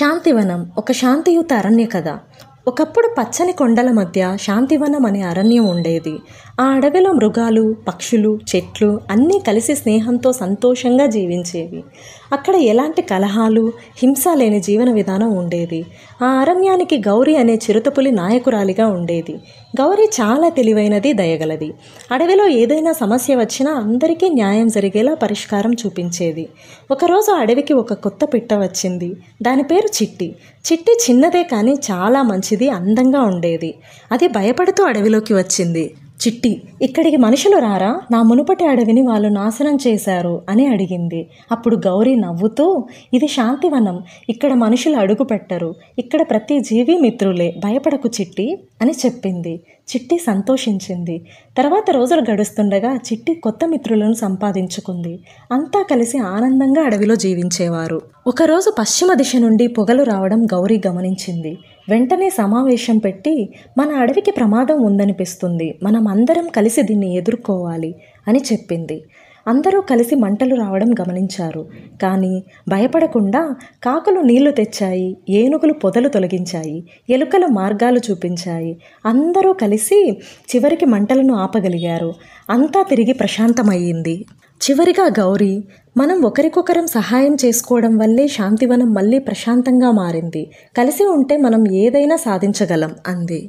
శాంతివనం ఒక శాంతియుత అరణ్య కథ. ఒకప్పుడు పచ్చని కొండల మధ్య శాంతివనం అనే అరణ్యం ఉండేది. ఆ అడవిలో మృగాలు, పక్షులు, చెట్లు అన్నీ కలిసి స్నేహంతో సంతోషంగా జీవించేవి. అక్కడ ఎలాంటి కలహాలు, హింస లేని జీవన విధానం ఉండేది. ఆ అరణ్యానికి గౌరీ అనే చిరుతపులి నాయకురాలిగా ఉండేది. గౌరీ చాలా తెలివైనది, దయగలది. అడవిలో ఏదైనా సమస్య వచ్చినా అందరికీ న్యాయం జరిగేలా పరిష్కారం చూపించేది. ఒకరోజు అడవికి ఒక కొత్త పిట్ట వచ్చింది. దాని పేరు చిట్టి. చిట్టి చిన్నదే కానీ చాలా మంచిది, అందంగా ఉండేది. అది భయపడుతూ అడవిలోకి వచ్చింది. చిట్టి, ఇక్కడికి మనుషులు రారా? నా మునుపటి అడవిని వాళ్ళు నాశనం చేశారు అని అడిగింది. అప్పుడు గౌరీ నవ్వుతూ, ఇది శాంతివనం, ఇక్కడ మనుషులు అడుగు పెట్టరు, ఇక్కడ ప్రతి జీవి మిత్రులే, భయపడకు చిట్టి అని చెప్పింది. చిట్టి సంతోషించింది. తర్వాత రోజులు గడుస్తుండగా చిట్టి కొత్త మిత్రులను సంపాదించుకుంది. అంతా కలిసి ఆనందంగా అడవిలో జీవించేవారు. ఒకరోజు పశ్చిమ దిశ నుండి పొగలు రావడం గౌరీ గమనించింది. వెంటనే సమావేశం పెట్టి, మన అడవికి ప్రమాదం ఉందనిపిస్తుంది, మనం అందరం కలిసి దీన్ని ఎదుర్కోవాలి అని చెప్పింది. అందరూ కలిసి మంటలు రావడం గమనించారు. కానీ భయపడకుండా కాకులు నీళ్లు తెచ్చాయి, ఏనుగులు పొదలు తొలగించాయి, ఎలుకలు మార్గాలు చూపించాయి. అందరూ కలిసి చివరికి మంటలను ఆపగలిగారు. అంతా తిరిగి ప్రశాంతమయ్యింది. చివరిగా గౌరీ, మనం ఒకరికొకరం సహాయం చేసుకోవడం వల్లే శాంతివనం మళ్ళీ ప్రశాంతంగా మారింది, కలిసి ఉంటే మనం ఏదైనా సాధించగలం అంది.